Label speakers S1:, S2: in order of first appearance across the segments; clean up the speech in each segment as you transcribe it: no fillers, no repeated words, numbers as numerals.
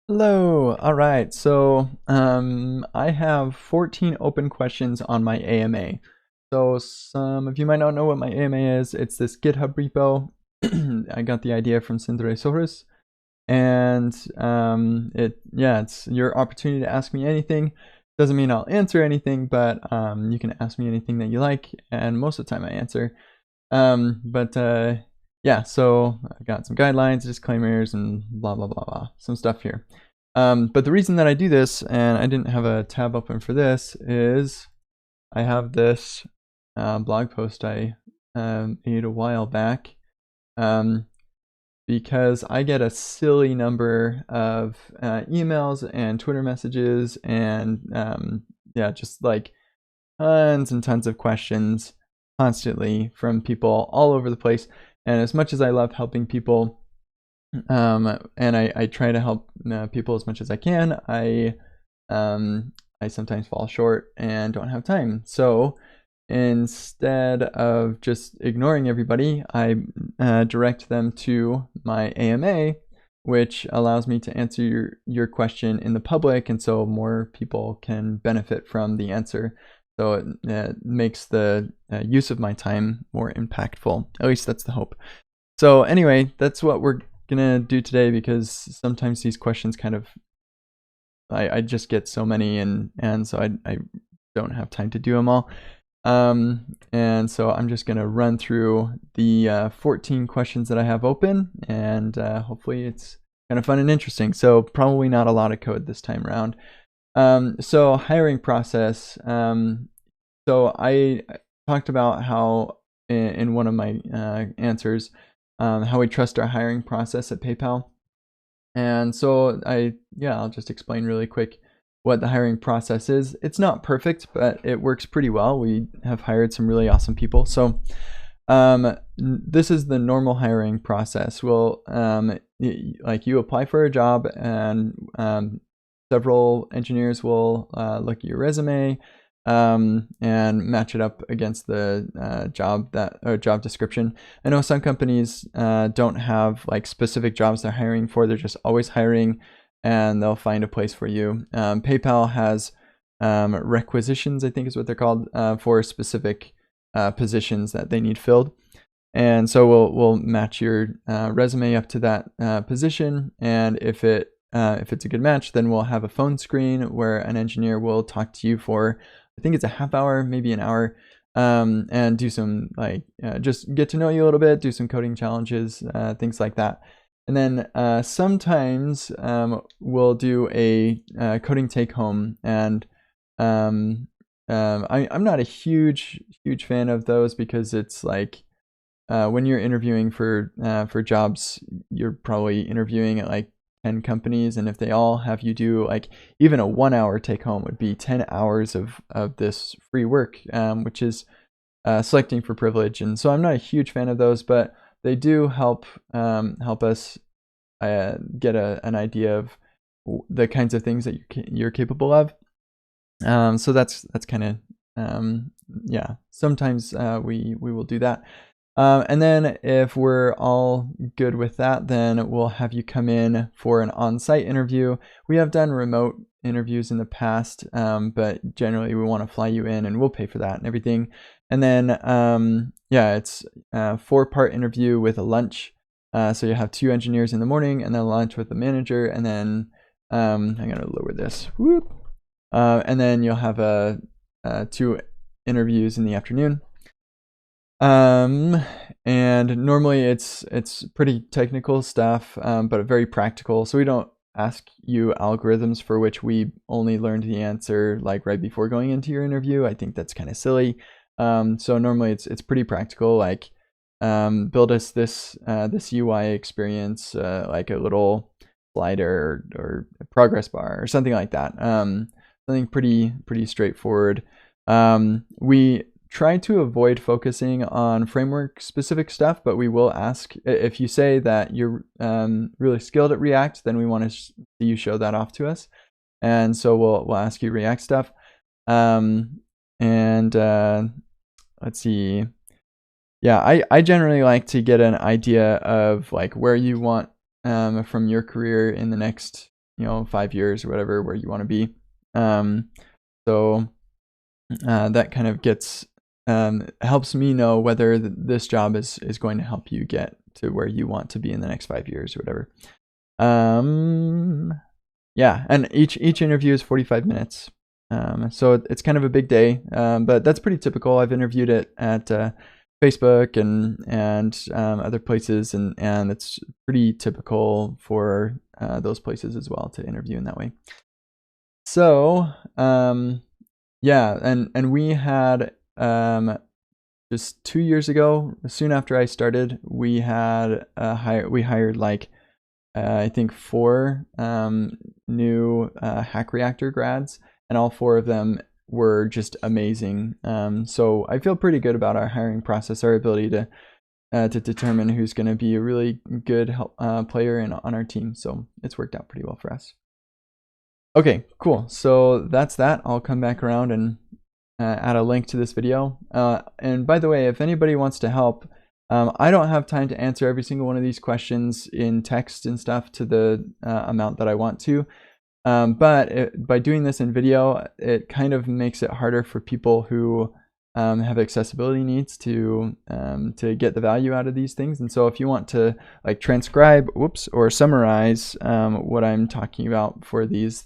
S1: Hello. All right. So I have 14 open questions on my AMA. So some of you might not know what my AMA is. It's this GitHub repo. I got the idea from Sindre, and it's your opportunity to ask me anything. Doesn't mean I'll answer anything, but you can ask me anything that you like, and most of the time I answer. Yeah, so I got some guidelines, disclaimers, and blah, blah, blah, blah, some stuff here. But the reason that I do this, and I didn't have a tab open for this, is I have this blog post I made a while back because I get a silly number of emails and Twitter messages and just like tons and tons of questions constantly from people all over the place. And as much as I love helping people, and I try to help people as much as I can, I sometimes fall short and don't have time. So instead of just ignoring everybody, I direct them to my AMA, which allows me to answer your question in the public, and so more people can benefit from the answer. So it makes the use of my time more impactful. At least that's the hope. So anyway, that's what we're gonna do today, because sometimes these questions kind of, I just get so many, and so I don't have time to do them all. And so I'm just gonna run through the 14 questions that I have open, and hopefully it's kind of fun and interesting. So probably not a lot of code this time around. So hiring process. So I talked about how in one of my answers, how we trust our hiring process at PayPal. And so I'll just explain really quick what the hiring process is. It's not perfect, but it works pretty well. We have hired some really awesome people. So this is the normal hiring process. Well, like you apply for a job, and several engineers will look at your resume and match it up against the job description. I know some companies don't have like specific jobs they're hiring for. They're just always hiring, and they'll find a place for you. PayPal has requisitions, I think is what they're called, for specific positions that they need filled. And so we'll match your resume up to that position, and if it's a good match, then we'll have a phone screen where an engineer will talk to you for, I think it's a half hour, maybe an hour, and do some just get to know you a little bit, do some coding challenges, things like that. And then sometimes we'll do a coding take home, and I'm not a huge fan of those, because it's like when you're interviewing for jobs, you're probably interviewing at like 10 companies, and if they all have you do like even a 1 hour take home, would be 10 hours of this free work, which is selecting for privilege. And so I'm not a huge fan of those, but they do help us get an idea of the kinds of things that you're capable of. So that's kind of sometimes we will do that. And then if we're all good with that, then we'll have you come in for an on-site interview. We have done remote interviews in the past, but generally we want to fly you in, and we'll pay for that and everything. And then it's a 4-part interview with a lunch. So you have 2 engineers in the morning, and then lunch with the manager, and then I'm gonna lower this. Whoop. And then you'll have 2 interviews in the afternoon. And normally it's pretty technical stuff, but very practical. So we don't ask you algorithms for which we only learned the answer like right before going into your interview. I think that's kind of silly. So normally it's pretty practical, like build us this UI experience, like a little slider or a progress bar or something like that. Something pretty straightforward. We try to avoid focusing on framework specific stuff, but we will ask if you say that you're really skilled at React, then we want to see you show that off to us. And so we'll ask you React stuff. Let's see. Yeah, I generally like to get an idea of like where you want from your career in the next 5 years or whatever, where you want to be. So that kind of gets helps me know whether this job is going to help you get to where you want to be in the next 5 years or whatever. Yeah, and each interview is 45 minutes. So it's kind of a big day, but that's pretty typical. I've interviewed it at Facebook and other places, and it's pretty typical for those places as well to interview in that way. So yeah, and we had just 2 years ago, soon after I started, we had we hired like I think 4 new Hack Reactor grads, and all 4 of them were just amazing. So I feel pretty good about our hiring process, our ability to determine who's going to be a really good player on our team. So it's worked out pretty well for us. Okay, cool. So that's that. I'll come back around and add a link to this video. And by the way, if anybody wants to help, I don't have time to answer every single one of these questions in text and stuff to the amount that I want to. But by doing this in video, it kind of makes it harder for people who have accessibility needs to get the value out of these things. And so if you want to like transcribe, or summarize what I'm talking about for these,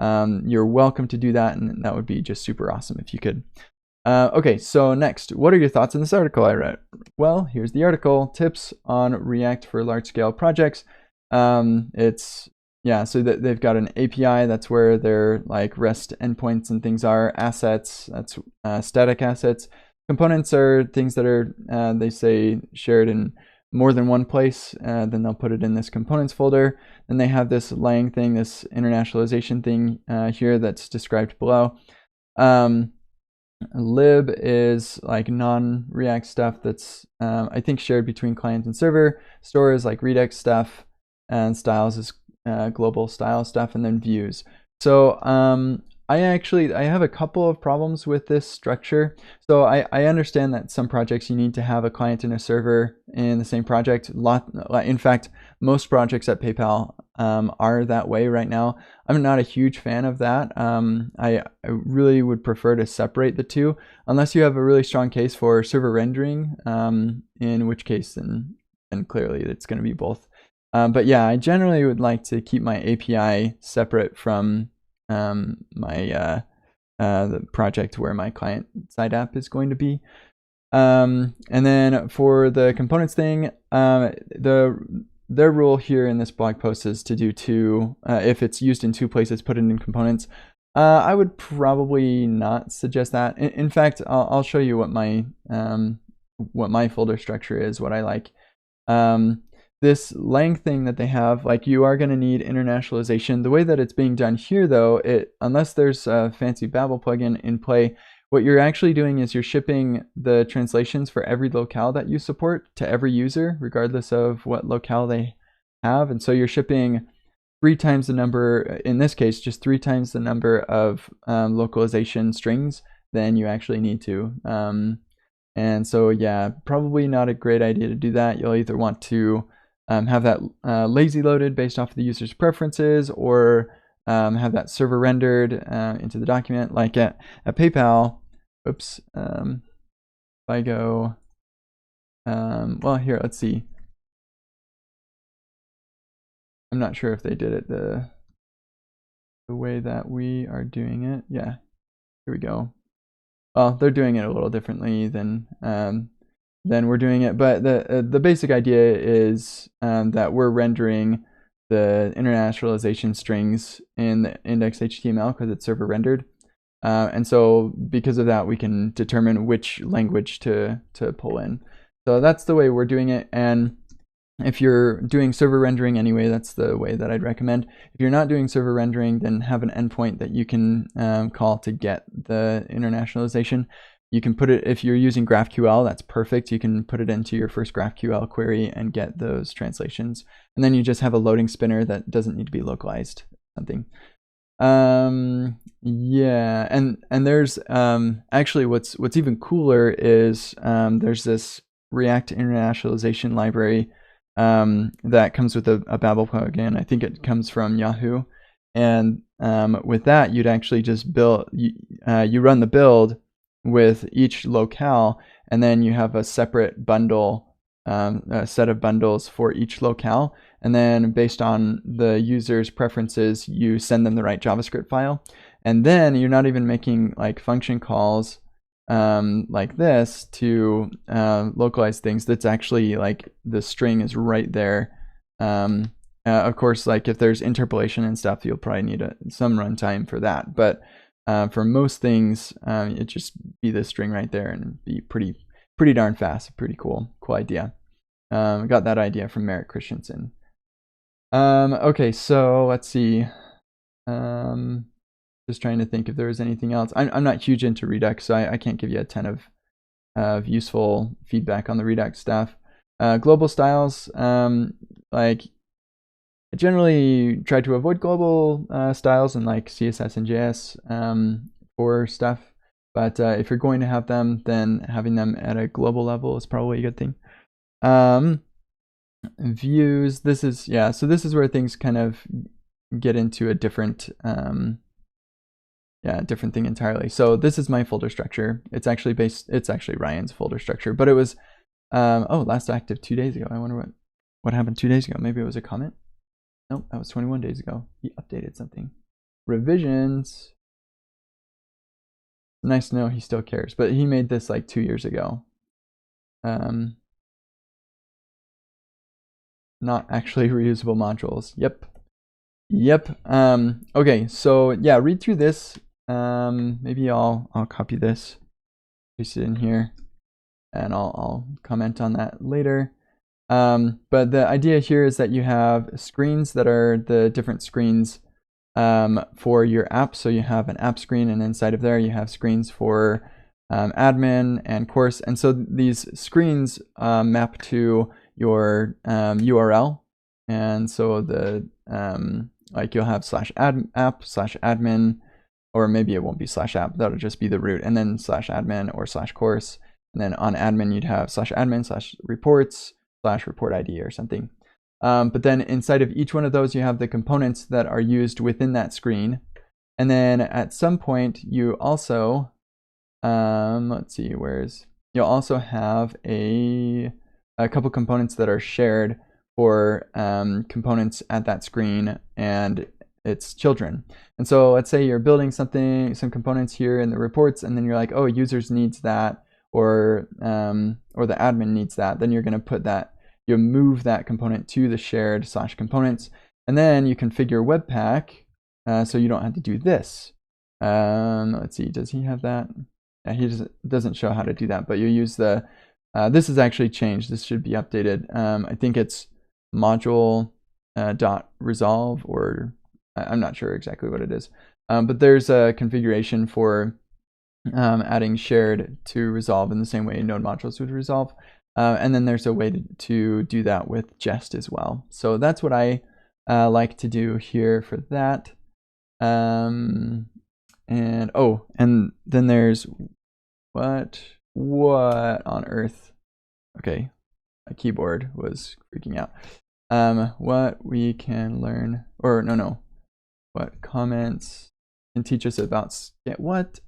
S1: you're welcome to do that, and that would be just super awesome if you could. Okay, so next, what are your thoughts on this article I read? Well, here's the article, Tips on React for Large-Scale Projects. So they've got an API, that's where their like REST endpoints and things are. Assets, that's static assets. Components are things that are, they say, shared in more than one place. Then they'll put it in this components folder. Then they have this lang thing, this internationalization thing here that's described below. Lib is like non-React stuff that's I think shared between client and server. Store is like Redux stuff, and styles is global style stuff, and then views. So I have a couple of problems with this structure. So I understand that some projects you need to have a client and a server in the same project. In fact, most projects at PayPal are that way right now. I'm not a huge fan of that. I really would prefer to separate the two, unless you have a really strong case for server rendering, in which case then clearly it's going to be both. But yeah, I generally would like to keep my API separate from the project where my client side app is going to be. And then for the components thing, their rule here in this blog post is to do 2. If it's used in 2 places, put it in components. I would probably not suggest that. In fact, I'll show you what my folder structure is, what I like. This lang thing that they have, like, you are going to need internationalization. The way that it's being done here, though, unless there's a fancy Babel plugin in play, what you're actually doing is you're shipping the translations for every locale that you support to every user, regardless of what locale they have. And so you're shipping 3 times the number, in this case, just 3 times the number of localization strings than you actually need to. And so, yeah, probably not a great idea to do that. You'll either want to have that lazy loaded based off of the user's preferences, or have that server rendered into the document. Like at PayPal, if I go, well, here, let's see. I'm not sure if they did it the way that we are doing it. Yeah, here we go. Well, they're doing it a little differently than we're doing it, but the basic idea is that we're rendering the internationalization strings in the index HTML because it's server rendered, and so because of that, we can determine which language to pull in. So that's the way we're doing it. And if you're doing server rendering anyway, that's the way that I'd recommend. If you're not doing server rendering, then have an endpoint that you can call to get the internationalization. You can put it, if you're using GraphQL, that's perfect. You can put it into your first GraphQL query and get those translations. And then you just have a loading spinner that doesn't need to be localized, something. Yeah, and there's actually what's even cooler is there's this React internationalization library that comes with a Babel plugin. I think it comes from Yahoo. And with that, you'd actually just build, you run the build with each locale, and then you have a separate bundle, a set of bundles for each locale. And then based on the user's preferences, you send them the right JavaScript file. And then you're not even making like function calls like this to localize things. That's actually like the string is right there. Of course, like if there's interpolation and stuff, you'll probably need some runtime for that. But for most things, it just be the string right there and be pretty darn fast. Pretty cool idea. Got that idea from Merritt Christensen. Okay, so let's see. Just trying to think if there was anything else. I'm not huge into Redux, so I can't give you a ton of useful feedback on the Redux stuff. Global styles, like I generally try to avoid global styles in like CSS and JS for stuff. But if you're going to have them, then having them at a global level is probably a good thing. Views, this is, yeah, so this is where things kind of get into a different, different thing entirely. So this is my folder structure. It's actually Ryan's folder structure, but it was, last active 2 days ago. I wonder what happened 2 days ago. Maybe it was a comment. Nope, that was 21 days ago. He updated something. Revisions. Nice to know he still cares, but he made this like 2 years ago. Not actually reusable modules. Yep. Okay, so yeah, read through this. Maybe I'll copy this, paste it in here, and I'll comment on that later. But the idea here is that you have screens that are the different screens for your app. So you have an app screen, and inside of there you have screens for admin and course. And so these screens map to your URL. And so the like you'll have /app/admin, or maybe it won't be /app, that'll just be the root, and then /admin or /course. And then on admin, you'd have /admin/reports /report ID or something. But then inside of each one of those, you have the components that are used within that screen. And then at some point, you also, let's see, you'll also have a couple components that are shared for components at that screen and its children. And so let's say you're building some components here in the reports, and then you're like, oh, users needs that, or the admin needs that. Then you're going to put that, you move that component to the shared /components, and then you configure Webpack so you don't have to do this. Let's see, does he have that? Yeah, he doesn't show how to do that, but you use the, this is actually changed. This should be updated. I think it's module.resolve, or I'm not sure exactly what it is. But there's a configuration for adding shared to resolve in the same way node modules would resolve. And then there's a way to do that with Jest as well. So that's what I like to do here for that. And then there's what on earth? Okay, my keyboard was freaking out. What we can learn, or no, what comments can teach us about what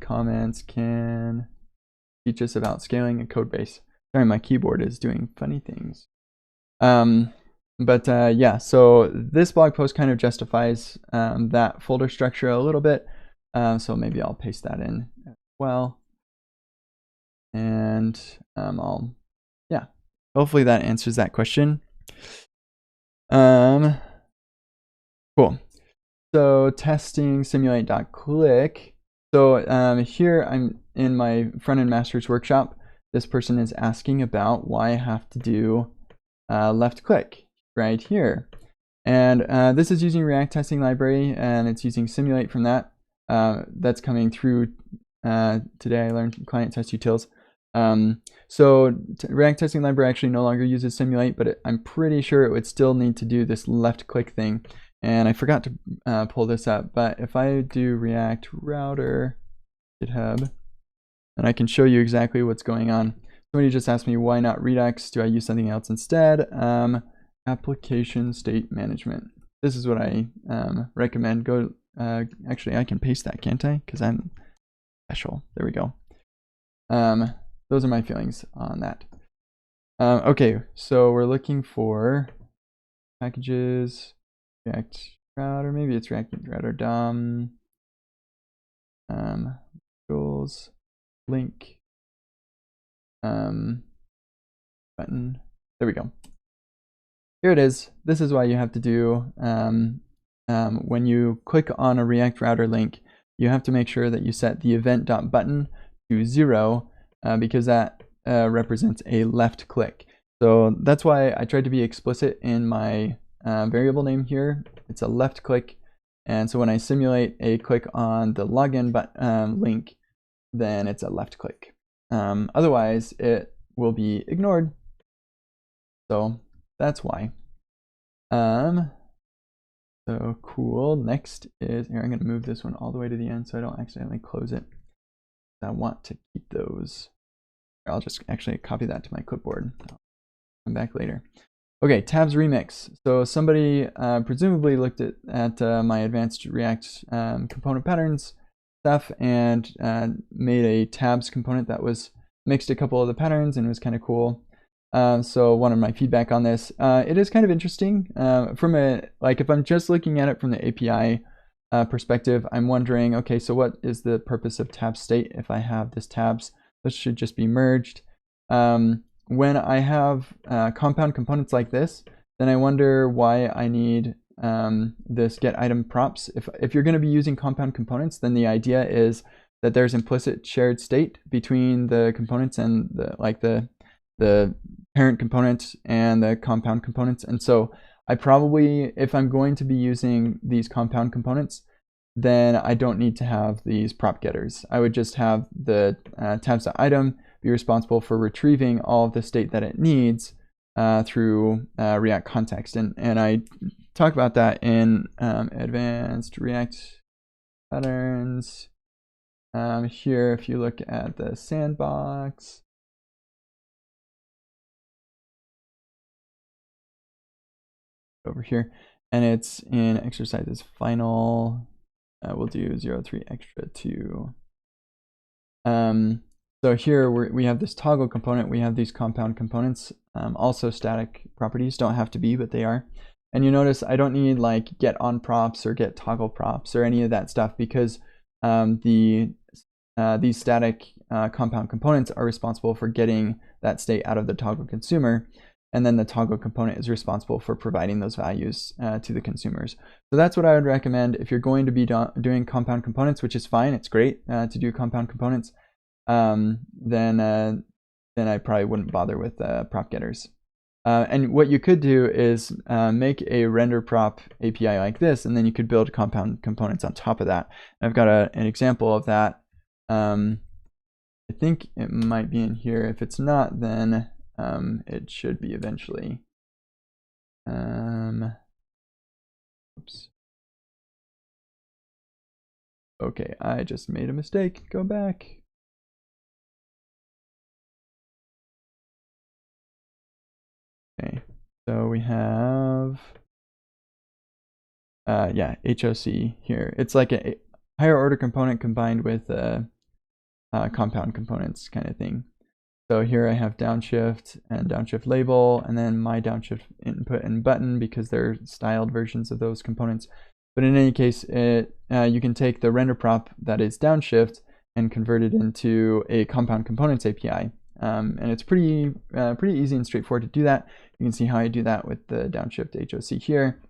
S1: comments can teach us about scaling a code base. Sorry, my keyboard is doing funny things. Yeah, so this blog post kind of justifies that folder structure a little bit. So maybe I'll paste that in as well. And hopefully that answers that question. Cool. So testing Simulate.click. So here I'm in my front-end masters workshop. This person is asking about why I have to do left click right here. And this is using React testing library, and it's using Simulate from that. That's coming through today. I learned client test utils. So React testing library actually no longer uses Simulate, but I'm pretty sure it would still need to do this left click thing. And I forgot to pull this up, but if I do React router GitHub, and I can show you exactly what's going on. Somebody just asked me, why not Redux? Do I use something else instead? Application state management. this is what I recommend. Go. Actually, I can paste that, can't I? Because I'm special. There we go. Those are my feelings on that. Okay, so we're looking for packages, React Router, maybe it's React Router DOM, tools, link, button. There we go. Here it is. This is why you have to do, when you click on a React Router link, you have to make sure that you set the event.button to 0, because that represents a left click. So that's why I tried to be explicit in my variable name here. It's a left click, and so when I simulate a click on the login link, then it's a left click. Otherwise, it will be ignored. So that's why. So cool. Next is here. I'm going to move this one all the way to the end so I don't accidentally close it. I want to keep those. I'll just actually copy that to my clipboard. I'll come back later. Okay, tabs remix. So somebody presumably looked at my advanced React component patterns stuff and made a tabs component that was mixed a couple of the patterns and was kind of cool. So wanted my feedback on this. It is kind of interesting from if I'm just looking at it from the API perspective, I'm wondering, okay, so what is the purpose of tab state if I have this tabs? This should just be merged. When I have compound components like this, then I wonder why I need this get item props. If you're going to be using compound components, then the idea is that there's implicit shared state between the components and the parent component and the compound components. And so I probably, if I'm going to be using these compound components, then I don't need to have these prop getters. I would just have the tabs.item be responsible for retrieving all of the state that it needs through React context. And I talk about that in advanced React patterns. Here, if you look at the sandbox, over here, and it's in exercises final. We'll do 0.3 extra 2. So here we have this toggle component. We have these compound components, also static properties, don't have to be, but they are. And you notice I don't need like get on props or get toggle props or any of that stuff, because these static compound components are responsible for getting that state out of the toggle consumer. And then the toggle component is responsible for providing those values to the consumers. So that's what I would recommend if you're going to be doing compound components, which is fine. It's great to do compound components. Then I probably wouldn't bother with prop getters. And what you could do is make a render prop API like this, and then you could build compound components on top of that. And I've got an example of that. I think it might be in here. If it's not, then it should be eventually. Oops. Okay, I just made a mistake. Go back. Okay, so we have, yeah, HOC here. It's like a higher order component combined with compound components kind of thing. So here I have downshift and downshift label, and then my downshift input and button, because they're styled versions of those components. But in any case, you can take the render prop that is downshift and convert it into a compound components API. And it's pretty easy and straightforward to do that. You can see how I do that with the downshift HOC here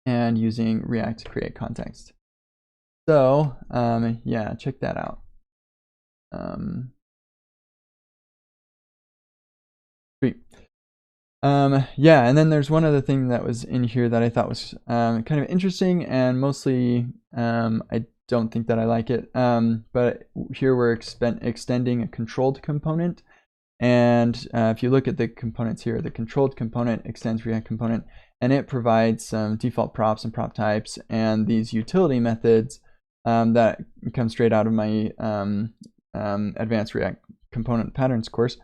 S1: and using React create context. So yeah, check that out. Sweet. Yeah, and then there's one other thing that was in here that I thought was kind of interesting, and mostly I don't think that I like it. But here we're extending a controlled component. And if you look at the components here, the controlled component extends React component, and it provides some default props and prop types and these utility methods that come straight out of my advanced React component patterns course.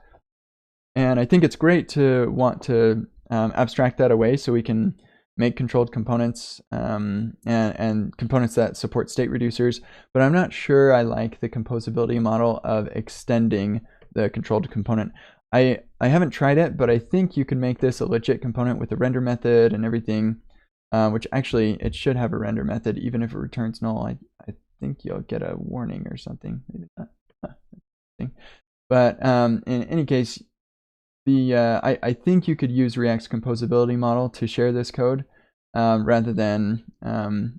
S1: And I think it's great to want to abstract that away so we can make controlled components and components that support state reducers, but I'm not sure I like the composability model of extending the controlled component. I haven't tried it, but I think you can make this a legit component with a render method and everything, which actually it should have a render method even if it returns null. I think you'll get a warning or something, maybe not. But in any case, I think you could use React's composability model to share this code rather than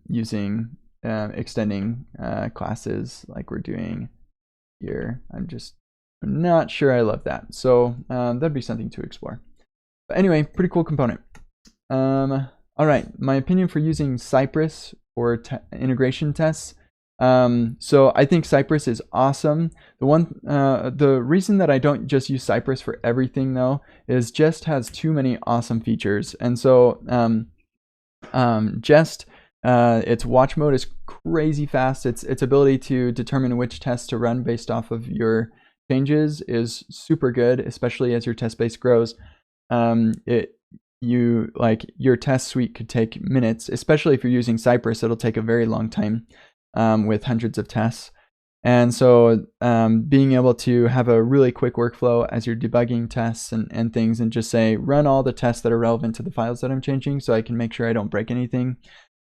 S1: using extending classes like we're doing here. I'm not sure I love that. So that'd be something to explore. But anyway, pretty cool component. All right, my opinion for using Cypress for integration tests. So I think Cypress is awesome. The reason that I don't just use Cypress for everything though is Jest has too many awesome features. And so Jest, its watch mode is crazy fast. Its ability to determine which tests to run based off of your changes is super good, especially as your test base grows. Your test suite could take minutes, especially if you're using Cypress. It'll take a very long time with hundreds of tests. And so being able to have a really quick workflow as you're debugging tests and things, and just say run all the tests that are relevant to the files that I'm changing so I can make sure I don't break anything.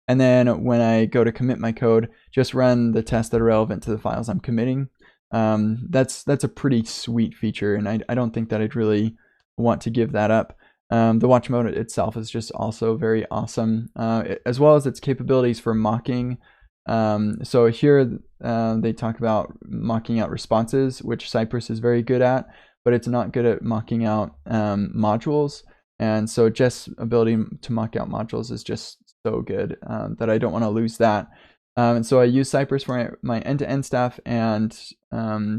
S1: And then when I go to commit my code, just run the tests that are relevant to the files I'm committing. That's a pretty sweet feature, and I don't think that I'd really want to give that up. The watch mode itself is just also very awesome, as well as its capabilities for mocking. So here they talk about mocking out responses, which Cypress is very good at, but it's not good at mocking out modules. And so Jest's ability to mock out modules is just so good that I don't want to lose that. And so I use Cypress for my end-to-end stuff, and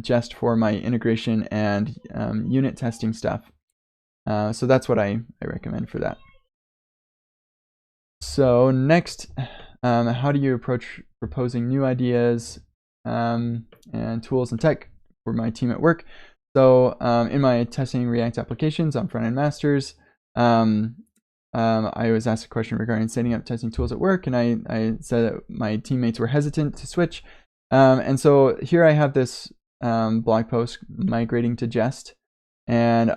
S1: Jest for my integration and unit testing stuff. So that's what I recommend for that. So next, how do you approach proposing new ideas and tools and tech for my team at work? So in my testing React applications on front-end masters, I was asked a question regarding setting up testing tools at work, and I said that my teammates were hesitant to switch. And so here I have this blog post migrating to Jest, and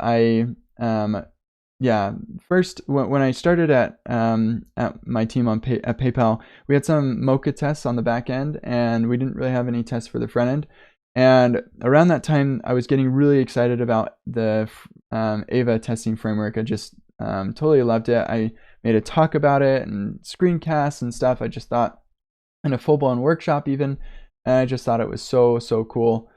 S1: first when I started at my team at PayPal, we had some Mocha tests on the back end, and we didn't really have any tests for the front end. And around that time, I was getting really excited about the Ava testing framework. I just totally loved it. I made a talk about it and screencasts and stuff. I just thought, in a full-blown workshop even, and I just thought it was so cool.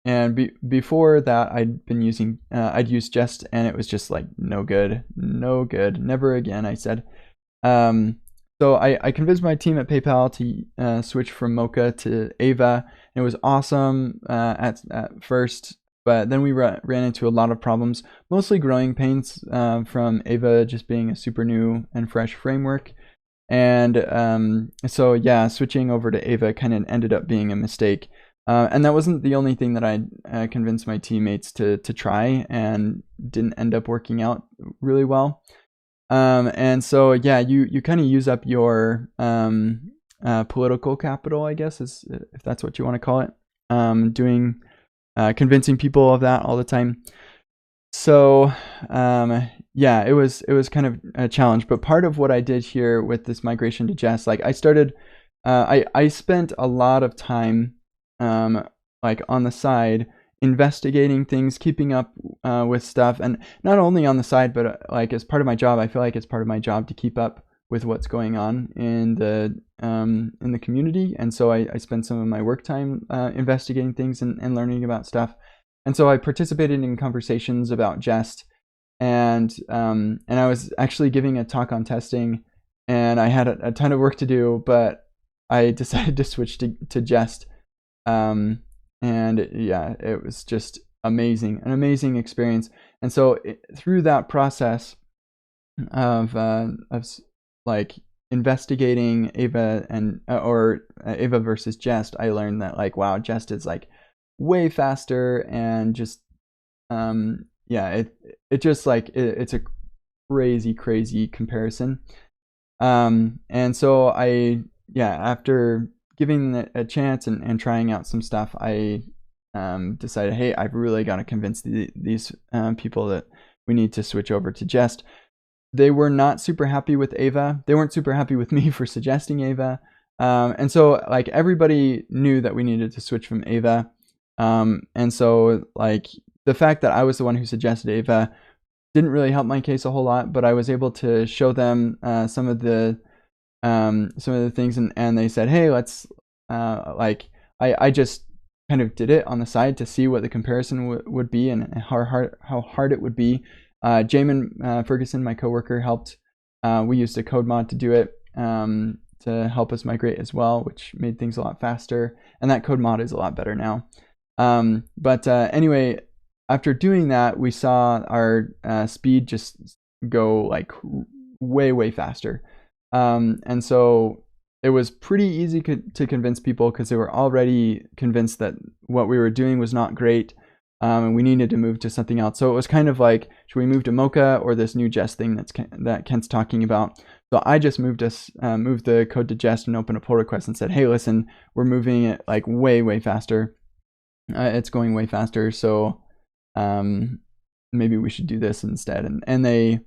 S1: And before that, I'd used Jest, and it was just like no good, never again, I said. So I convinced my team at PayPal to switch from Mocha to Ava. And it was awesome at first, but then we ran into a lot of problems, mostly growing pains from Ava just being a super new and fresh framework. And so yeah, switching over to Ava kind of ended up being a mistake. And that wasn't the only thing that I convinced my teammates to try, and didn't end up working out really well. And so yeah, you kind of use up your political capital, I guess, if that's what you want to call it, convincing people of that all the time. So yeah, it was kind of a challenge. But part of what I did here with this migration to Jest, like I spent a lot of time like on the side investigating things, keeping up with stuff, and not only on the side, but like as part of my job. I feel like it's part of my job to keep up with what's going on in the community, and so I spend some of my work time investigating things and learning about stuff. And so I participated in conversations about Jest, and I was actually giving a talk on testing, and I had a ton of work to do, but I decided to switch to Jest. And yeah, it was just an amazing experience. And so through that process of like investigating Ava or Ava versus Jest, I learned that like, wow, Jest is like way faster, and just yeah, it just like it's a crazy comparison. And so after giving it a chance and trying out some stuff, I decided, hey, I've really got to convince these people that we need to switch over to Jest. They were not super happy with Ava. They weren't super happy with me for suggesting Ava. And so like everybody knew that we needed to switch from Ava. And so like the fact that I was the one who suggested Ava didn't really help my case a whole lot, but I was able to show them some of the things, and they said, hey, let's I just kind of did it on the side to see what the comparison would be and how hard it would be. Jamin Ferguson, my coworker, helped. We used a code mod to do it to help us migrate as well, which made things a lot faster, and that code mod is a lot better now. But anyway, after doing that, we saw our speed just go like way faster. And so it was pretty easy to convince people because they were already convinced that what we were doing was not great, and we needed to move to something else. So it was kind of like, should we move to Mocha or this new Jest thing that Kent's talking about? So I just moved the code to Jest and opened a pull request and said, hey, listen, we're moving it like way faster. It's going way faster, so maybe we should do this instead. And they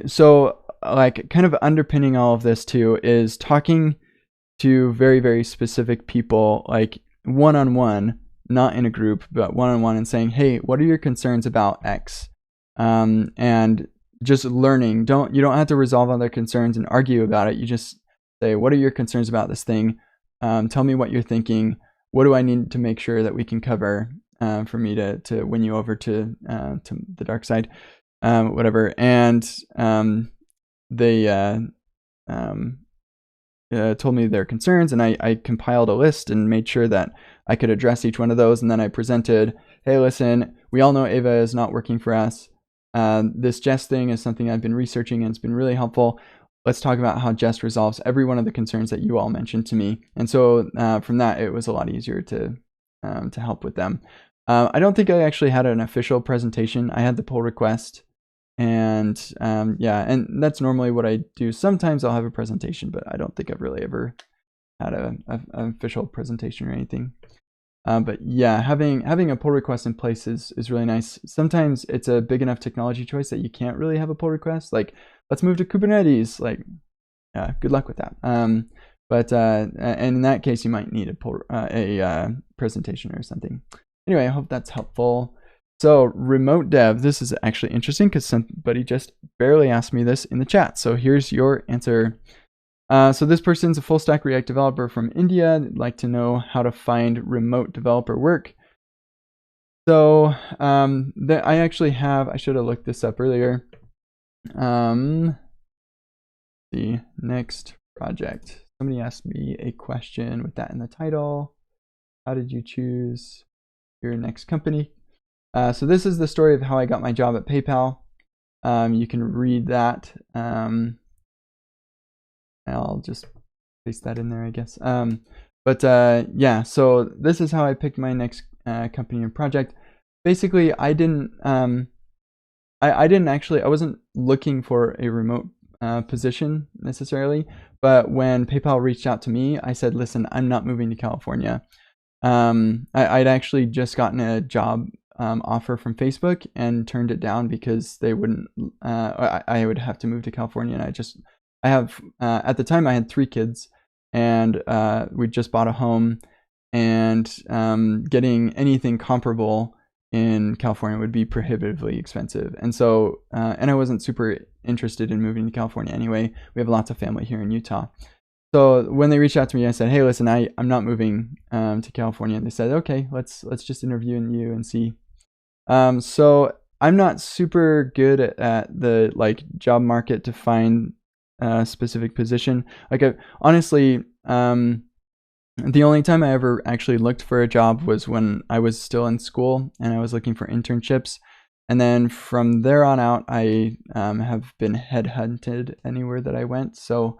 S1: so like kind of underpinning all of this too is talking to very specific people, like one-on-one, not in a group, but one-on-one, and saying, hey, what are your concerns about X? And just learning. You don't have to resolve all their concerns and argue about it. You just say, what are your concerns about this thing? Tell me what you're thinking. What do I need to make sure that we can cover for me to win you over to the dark side, whatever. And they told me their concerns, and I compiled a list and made sure that I could address each one of those. And then I presented, hey, listen, we all know Ava is not working for us. This Jest thing is something I've been researching, and it's been really helpful. Let's talk about how Jest resolves every one of the concerns that you all mentioned to me. And so from that, it was a lot easier to help with them. I don't think I actually had an official presentation. I had the pull request, and and that's normally what I do. Sometimes I'll have a presentation, but I don't think I've really ever had an official presentation or anything. But yeah, having a pull request in place is really nice. Sometimes it's a big enough technology choice that you can't really have a pull request. Like, let's move to Kubernetes. Like, yeah, good luck with that. But and in that case, you might need a presentation or something. Anyway, I hope that's helpful. So remote dev, this is actually interesting because somebody just barely asked me this in the chat. So here's your answer. So this person's a full stack React developer from India. They'd like to know how to find remote developer work. So I actually have, I should have looked this up earlier. The next project. Somebody asked me a question with that in the title. How did you choose your next company? So this is the story of how I got my job at PayPal. You can read that. I'll just paste that in there, I guess. Yeah, so this is how I picked my next company and project. Basically, I wasn't looking for a remote position necessarily, but when PayPal reached out to me, I said, listen, I'm not moving to California. I'd actually just gotten a job offer from Facebook and turned it down because they wouldn't, I would have to move to California, and I have, at the time I had 3 kids, and we just bought a home, and getting anything comparable in California would be prohibitively expensive. And so, and I wasn't super interested in moving to California anyway. We have lots of family here in Utah. So when they reached out to me, I said, hey, listen, I'm not moving to California. And they said, okay, let's just interview you and see. So I'm not super good at the job market to find a specific position. Honestly, the only time I ever actually looked for a job was when I was still in school and I was looking for internships. And then from there on out, I have been headhunted anywhere that I went. So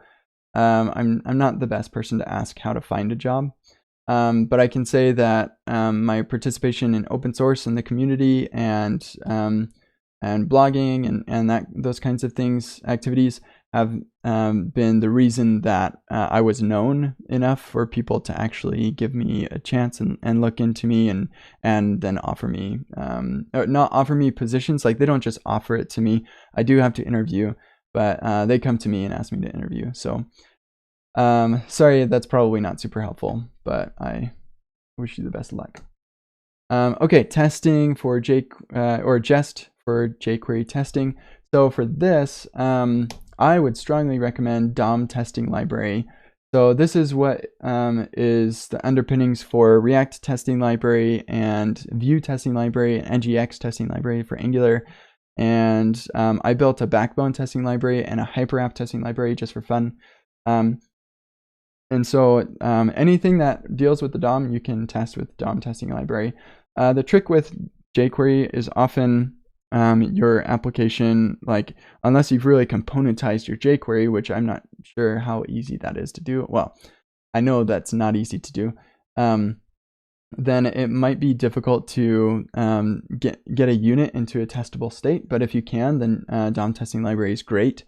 S1: I'm not the best person to ask how to find a job. But I can say that my participation in open source in the community and blogging and those kinds of things, activities have been the reason that I was known enough for people to actually give me a chance and look into me and then offer me, or not offer me positions. Like, they don't just offer it to me. I do have to interview, but they come to me and ask me to interview. So sorry, that's probably not super helpful, but I wish you the best of luck. Okay, testing for Jest for jQuery testing. So for this, I would strongly recommend DOM testing library. So this is what is the underpinnings for React testing library and Vue testing library and NGX testing library for Angular. And I built a backbone testing library and a hyperapp testing library just for fun. And so anything that deals with the DOM, you can test with DOM testing library. The trick with jQuery is often your application, like, unless you've really componentized your jQuery, which I'm not sure how easy that is to do. Well, I know that's not easy to do. Then it might be difficult to get a unit into a testable state. But if you can, then DOM testing library is great.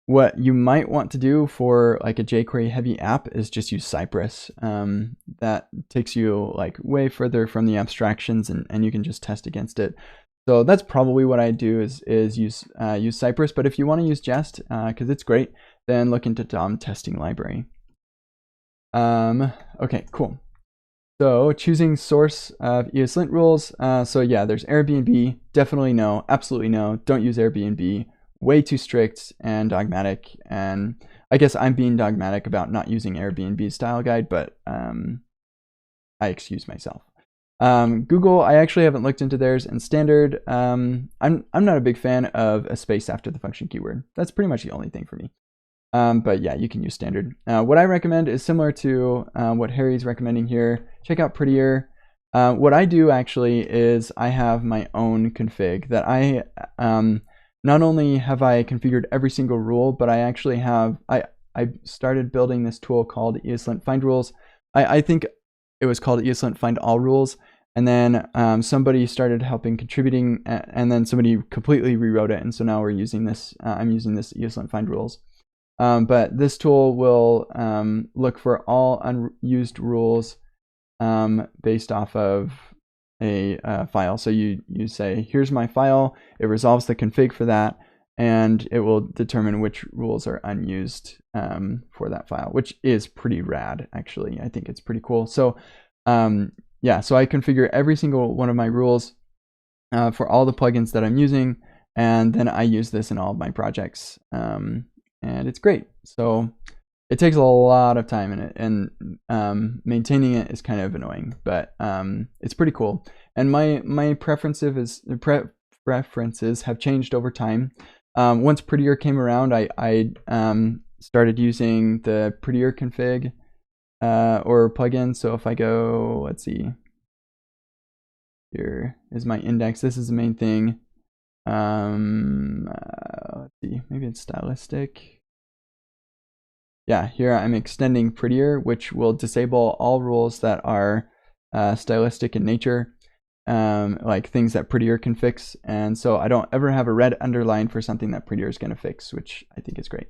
S1: What you might want to do for like a jQuery heavy app is just use Cypress. That takes you like way further from the abstractions, and you can just test against it. So that's probably what I do is use Cypress. But if you want to use Jest, because it's great, then look into DOM testing library. Okay, cool. So choosing source of Eslint rules. So yeah, there's Airbnb. Definitely no, absolutely no. Don't use Airbnb. Way too strict and dogmatic, and I guess I'm being dogmatic about not using Airbnb style guide, but I excuse myself. Google, I actually haven't looked into theirs, and standard, I'm not a big fan of a space after the function keyword. That's pretty much the only thing for me. But yeah, you can use standard. What I recommend is similar to what Harry's recommending here. Check out Prettier. What I do actually is I have my own config that I not only have I configured every single rule, but I actually have, I started building this tool called Eslint Find Rules. I think it was called Eslint Find All Rules. And then somebody started contributing, and then somebody completely rewrote it. And so now we're using this, I'm using this Eslint Find Rules. But this tool will look for all unused rules based off of a file. So you say, here's my file, it resolves the config for that, and it will determine which rules are unused for that file, which is pretty rad, actually. I think it's pretty cool. So yeah, so I configure every single one of my rules for all the plugins that I'm using, and then I use this in all of my projects, and it's great. So it takes a lot of time in it, and maintaining it is kind of annoying, but it's pretty cool. And my preferences have changed over time. Once Prettier came around, I started using the Prettier config or plugin. So if I go, let's see, here is my index. This is the main thing. Let's see, maybe it's stylistic. Yeah, here I'm extending Prettier, which will disable all rules that are stylistic in nature, like things that Prettier can fix. And so I don't ever have a red underline for something that Prettier is going to fix, which I think is great.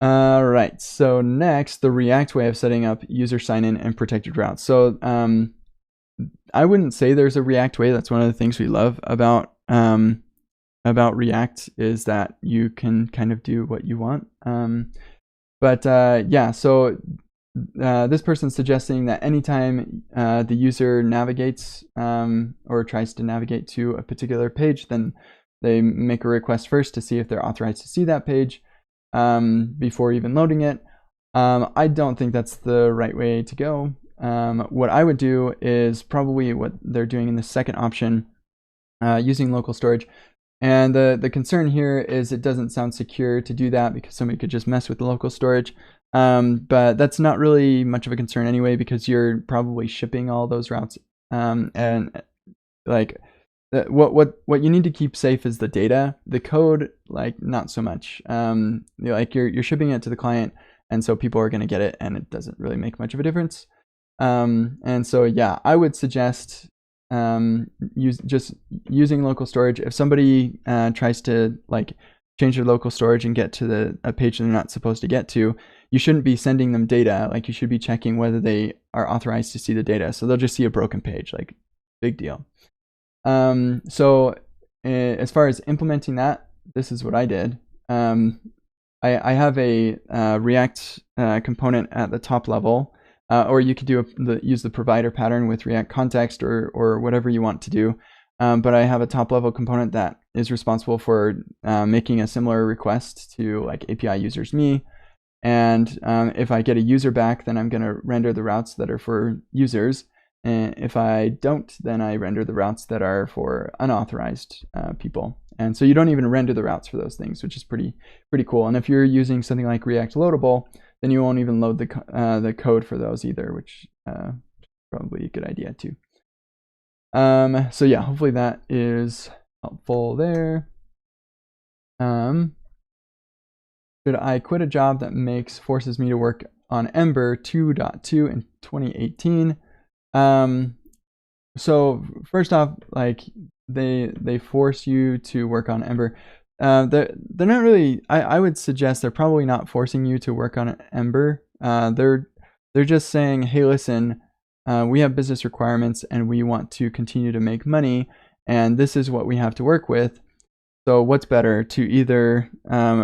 S1: All right, so next, the React way of setting up user sign-in and protected routes. So I wouldn't say there's a React way. That's one of the things we love about React, is that you can kind of do what you want. But yeah, so this person's suggesting that anytime the user navigates or tries to navigate to a particular page, then they make a request first to see if they're authorized to see that page before even loading it. I don't think that's the right way to go. What I would do is probably what they're doing in the second option, using local storage. And the concern here is it doesn't sound secure to do that, because somebody could just mess with the local storage. But that's not really much of a concern anyway, because you're probably shipping all those routes. And like what you need to keep safe is the data. The code, like, not so much. Like you're shipping it to the client, and so people are going to get it, and it doesn't really make much of a difference. And so yeah, I would suggest just using local storage. If somebody tries to like change their local storage and get to a page they're not supposed to get to, you shouldn't be sending them data. Like you should be checking whether they are authorized to see the data. So they'll just see a broken page, like big deal. So as far implementing that, this is what I did. I have a React component at the top level, or you could use the provider pattern with React context or whatever you want to do. But I have a top level component that is responsible for making a similar request to like API users me. And if I get a user back, then I'm going to render the routes that are for users. And if I don't, then I render the routes that are for unauthorized people. And so you don't even render the routes for those things, which is pretty cool. And if you're using something like React Loadable, then you won't even load the code for those either, which is probably a good idea too. So yeah, hopefully that is helpful there. Should I quit a job that forces me to work on Ember 2.2 in 2018? So first off, like they force you to work on Ember. They're not really. I would suggest they're probably not forcing you to work on Ember. They're just saying, hey, listen, we have business requirements and we want to continue to make money, and this is what we have to work with. So what's better, to either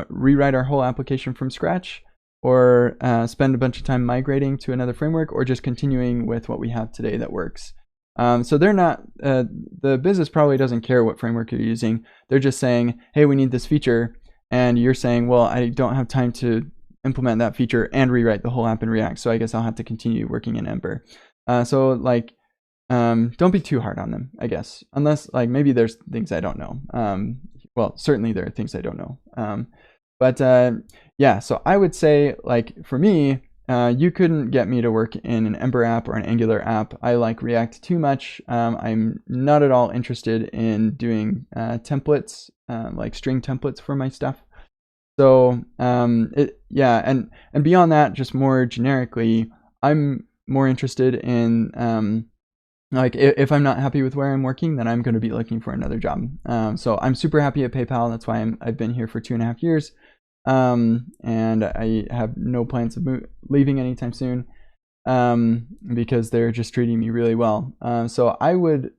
S1: rewrite our whole application from scratch, or spend a bunch of time migrating to another framework, or just continuing with what we have today that works. So they're not, the business probably doesn't care what framework you're using. They're just saying, hey, we need this feature. And you're saying, well, I don't have time to implement that feature and rewrite the whole app in React, so I guess I'll have to continue working in Ember. So like, don't be too hard on them, I guess, unless like maybe there's things I don't know. Well, certainly there are things I don't know. But yeah, so I would say, like, for me, you couldn't get me to work in an Ember app or an Angular app. I like React too much. I'm not at all interested in doing templates, like string templates for my stuff. So yeah, and beyond that, just more generically, I'm more interested in like if I'm not happy with where I'm working, then I'm going to be looking for another job. So I'm super happy at PayPal. That's why I've been here for 2.5 years. And I have no plans of leaving anytime soon, because they're just treating me really well. So I would,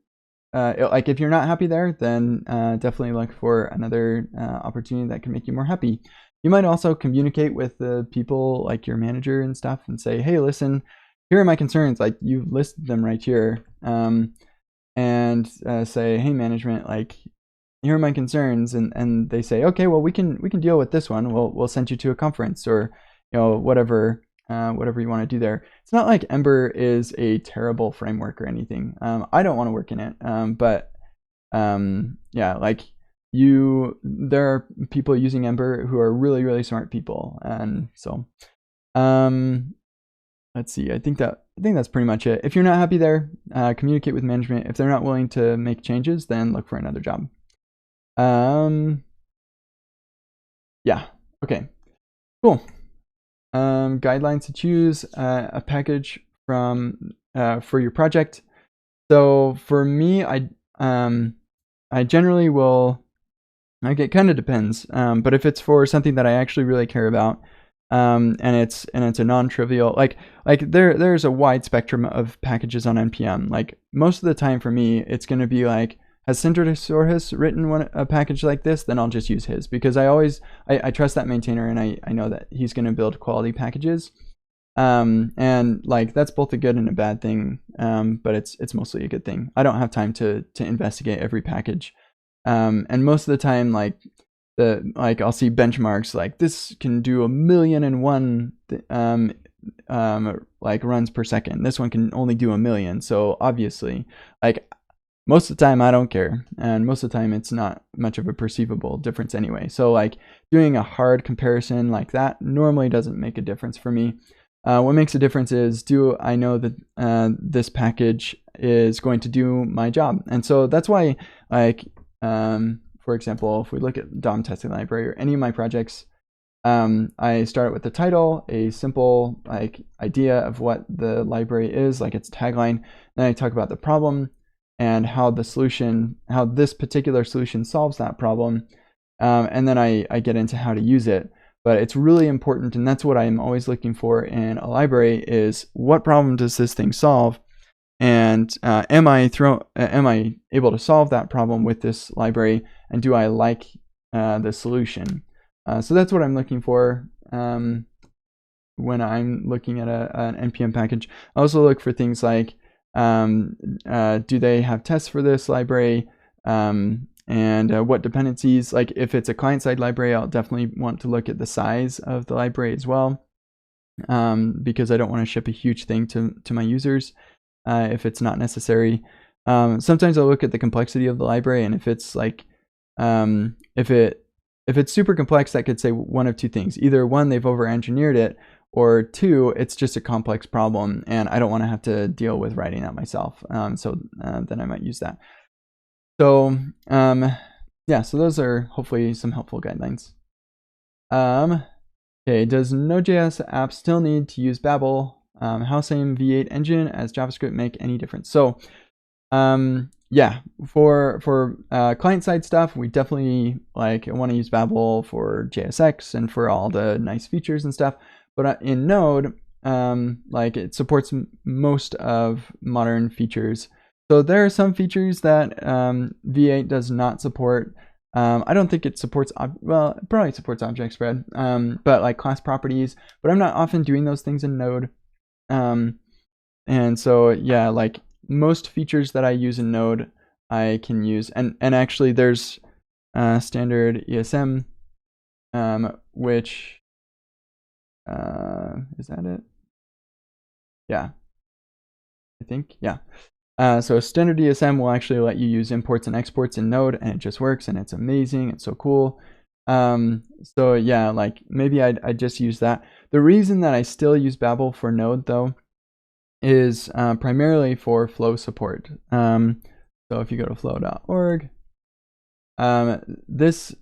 S1: like, if you're not happy there, then definitely look for another opportunity that can make you more happy. You might also communicate with the people, like your manager and stuff, and say, hey, listen, here are my concerns. Like, you listed them right here, and say, hey, management, like, here are my concerns, and they say, okay, well, we can deal with this one. We'll send you to a conference, or whatever you want to do there. It's not like Ember is a terrible framework or anything. I don't want to work in it, but yeah, like there are people using Ember who are really, really smart people, and so let's see. I think that's pretty much it. If you're not happy there, communicate with management. If they're not willing to make changes, then look for another job. Yeah, okay, cool. Guidelines to choose a package from for your project. So for me, I generally will, like, it kind of depends, but if it's for something that I actually really care about, and it's a non-trivial, like there's a wide spectrum of packages on NPM. Like, most of the time for me, it's going to be like, has Sintersorhus written a package like this? Then I'll just use his, because I trust that maintainer, and I know that he's going to build quality packages. And like, that's both a good and a bad thing, but it's mostly a good thing. I don't have time to investigate every package, and most of the time, like I'll see benchmarks like this can do 1,000,001 like runs per second. This one can only do 1,000,000. So obviously, like, most of the time I don't care, and most of the time it's not much of a perceivable difference anyway. So like, doing a hard comparison like that normally doesn't make a difference for me. What makes a difference is, do I know that this package is going to do my job? And so that's why, like, for example, if we look at DOM testing library or any of my projects, I start with the title, a simple like idea of what the library is, like its tagline. Then I talk about the problem. and how this particular solution solves that problem. And then I get into how to use it. But it's really important, and that's what I'm always looking for in a library, is what problem does this thing solve? And am I able to solve that problem with this library? And do I like the solution? So that's what I'm looking for when I'm looking at an NPM package. I also look for things like, do they have tests for this library? And what dependencies? Like if it's a client-side library, I'll definitely want to look at the size of the library as well, because I don't want to ship a huge thing to my users if it's not necessary. Sometimes I'll look at the complexity of the library, and if it's like, if it's super complex, that could say one of two things. Either one, they've over-engineered it, or two, it's just a complex problem, and I don't want to have to deal with writing that myself. So then I might use that. So yeah, so those are hopefully some helpful guidelines. Okay, does Node.js app still need to use Babel? How same V8 engine as JavaScript make any difference? So yeah, for client-side stuff, we definitely want to use Babel for JSX and for all the nice features and stuff. But in Node, it supports most of modern features. So there are some features that V8 does not support. I don't think it supports, well, it probably supports object spread, but like class properties, but I'm not often doing those things in Node. And so, yeah, like most features that I use in Node, I can use. And actually there's standard ESM, which, is that it? Yeah, I think, yeah. So standard ESM will actually let you use imports and exports in Node, and it just works, and it's amazing. It's so cool. So yeah, like maybe I'd just use that. The reason that I still use Babel for Node though is primarily for flow support. So if you go to flow.org, this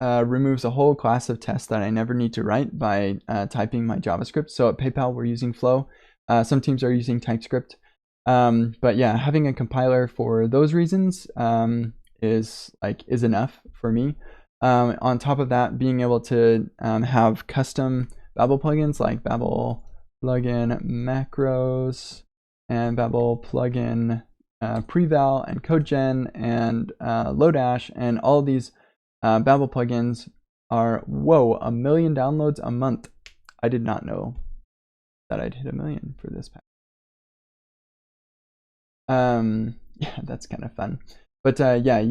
S1: removes a whole class of tests that I never need to write by typing my JavaScript. So at PayPal, we're using Flow. Some teams are using TypeScript. But yeah, having a compiler for those reasons is enough for me. On top of that, being able to have custom Babel plugins like Babel plugin macros and Babel plugin preval and codegen and Lodash, and all of these Babel plugins are 1 million downloads a month. I did not know that I'd hit 1 million for this pack. Yeah, that's kind of fun. But yeah,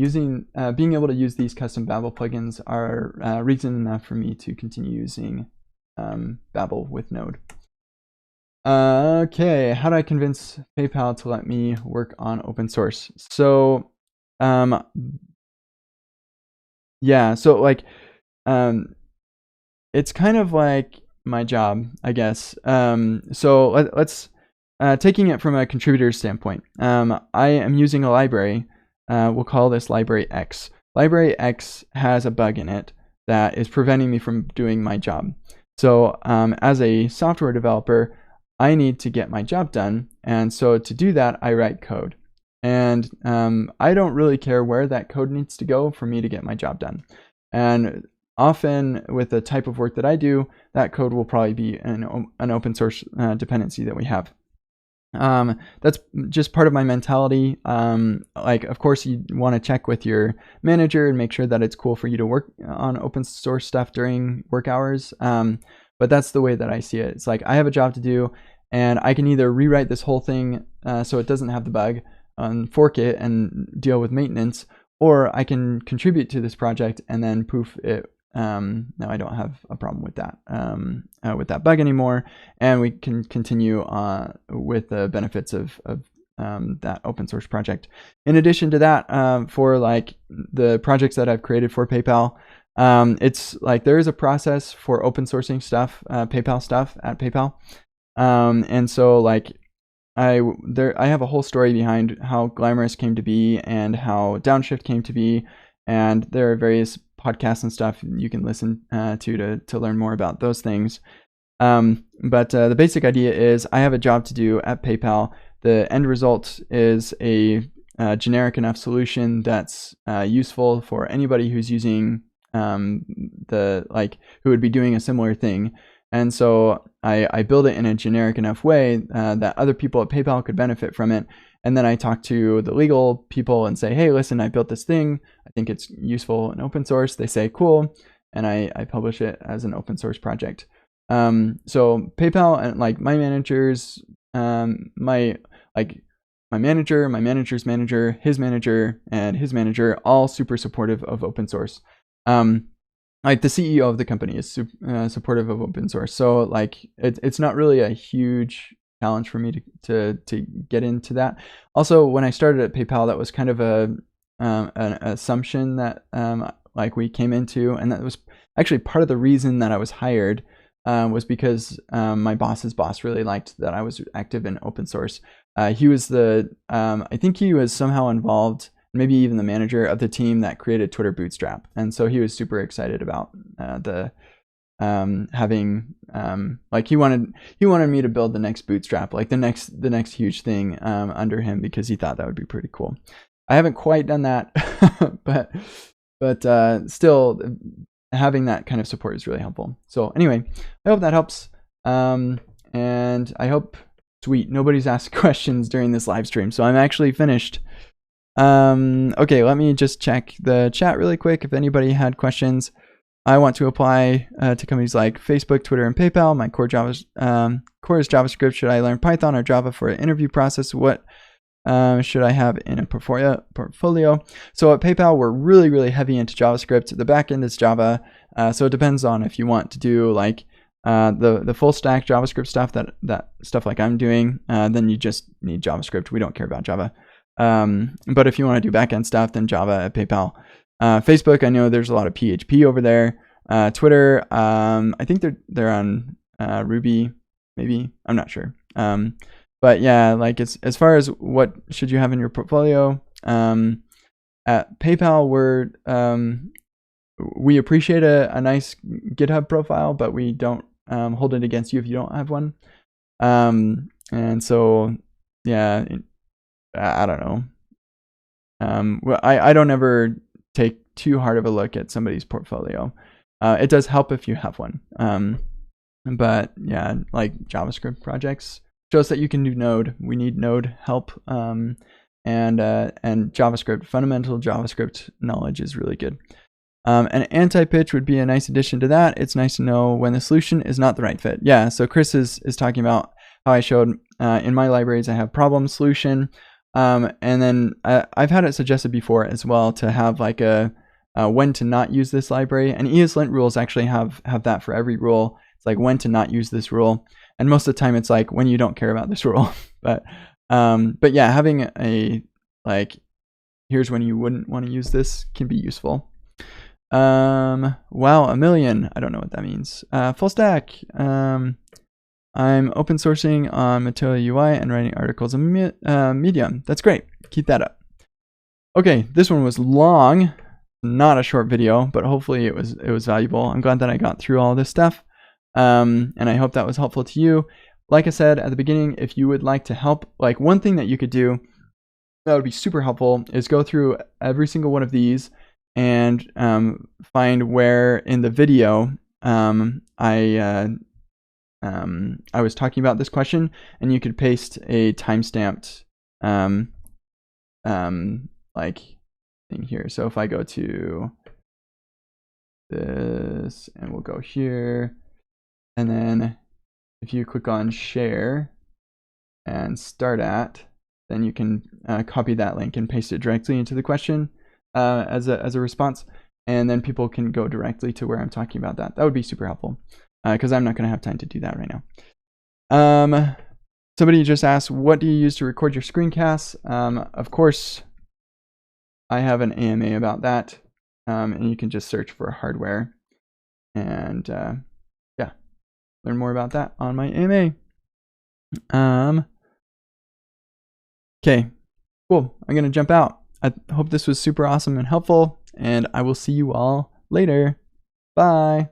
S1: being able to use these custom Babel plugins are reason enough for me to continue using Babel with Node. Okay, how do I convince PayPal to let me work on open source? So yeah, so it's kind of like my job, I guess. So let's taking it from a contributor standpoint, I am using a library. We'll call this library X. Library X has a bug in it that is preventing me from doing my job. So as a software developer, I need to get my job done. And so to do that, I write code. And I don't really care where that code needs to go for me to get my job done. And often with the type of work that I do, that code will probably be an open source dependency that we have. That's just part of my mentality. Of course, you want to check with your manager and make sure that it's cool for you to work on open source stuff during work hours. But that's the way that I see it. It's like I have a job to do, and I can either rewrite this whole thing so it doesn't have the bug, fork it and deal with maintenance, or I can contribute to this project and then poof it. Now I don't have a problem with that bug anymore, and we can continue with the benefits of that open source project. In addition to that, for the projects that I've created for PayPal, it's there is a process for open sourcing stuff, PayPal stuff at PayPal, and so I have a whole story behind how Glamorous came to be and how Downshift came to be, and there are various podcasts and stuff you can listen to learn more about those things. But the basic idea is I have a job to do at PayPal. The end result is a generic enough solution that's useful for anybody who's using who would be doing a similar thing. And so I build it in a generic enough way that other people at PayPal could benefit from it. And then I talk to the legal people and say, hey, listen, I built this thing. I think it's useful and open source. They say, cool. And I publish it as an open source project. So PayPal and like my managers, my manager, my manager's manager, his manager, and his manager, all super supportive of open source. Like the CEO of the company is supportive of open source. So like it's not really a huge challenge for me to get into that. Also, when I started at PayPal, that was kind of an assumption that like we came into, and that was actually part of the reason that I was hired. Was because my boss's boss really liked that I was active in open source. He was I think he was somehow involved, maybe even the manager of the team that created Twitter Bootstrap. And so he was super excited about having, like he wanted me to build the next Bootstrap, like the next huge thing under him, because he thought that would be pretty cool. I haven't quite done that, but still, having that kind of support is really helpful. So anyway, I hope that helps. And I hope, sweet, nobody's asked questions during this live stream, so I'm actually finished. Okay, let me just check the chat really quick. If anybody had questions, I want to apply to companies like Facebook, Twitter, and PayPal. My core is JavaScript. Should I learn Python or Java for an interview process? What should I have in a portfolio? So at PayPal, we're really, really heavy into JavaScript. The backend is Java. So it depends on if you want to do like the full stack JavaScript stuff, that stuff like I'm doing, then you just need JavaScript. We don't care about Java. But if you want to do backend stuff, then Java at PayPal. Facebook, I know there's a lot of PHP over there. Twitter, I think they're on Ruby, maybe. I'm not sure. But yeah, like as far as what should you have in your portfolio, at PayPal, we appreciate a nice GitHub profile, but we don't hold it against you if you don't have one. And so, yeah, I don't know. Well, I don't ever take too hard of a look at somebody's portfolio. It does help if you have one. But yeah, like JavaScript projects shows that you can do Node. We need Node help, and JavaScript, fundamental JavaScript knowledge is really good. An anti-pitch would be a nice addition to that. It's nice to know when the solution is not the right fit. Yeah, so Chris is talking about how I showed in my libraries I have problem solution, and then I've had it suggested before as well to have like a when to not use this library, and Eslint rules actually have that for every rule. It's like when to not use this rule. And most of the time it's like when you don't care about this rule. But yeah, having a like, here's when you wouldn't want to use this can be useful. Wow, 1 million. I don't know what that means. Full stack. I'm open sourcing on Material UI and writing articles on Medium. That's great. Keep that up. Okay, this one was long, not a short video, but hopefully it was valuable. I'm glad that I got through all this stuff. And I hope that was helpful to you. Like I said at the beginning, if you would like to help, like one thing that you could do that would be super helpful is go through every single one of these and find where in the video I was talking about this question, and you could paste a timestamped like thing here. So if I go to this, and we'll go here. And then if you click on share and start at, then you can copy that link and paste it directly into the question as a response. And then people can go directly to where I'm talking about that. That would be super helpful because I'm not going to have time to do that right now. Somebody just asked, what do you use to record your screencasts? Of course, I have an AMA about that. And you can just search for hardware and learn more about that on my AMA. Okay, cool. I'm going to jump out. I hope this was super awesome and helpful, and I will see you all later. Bye.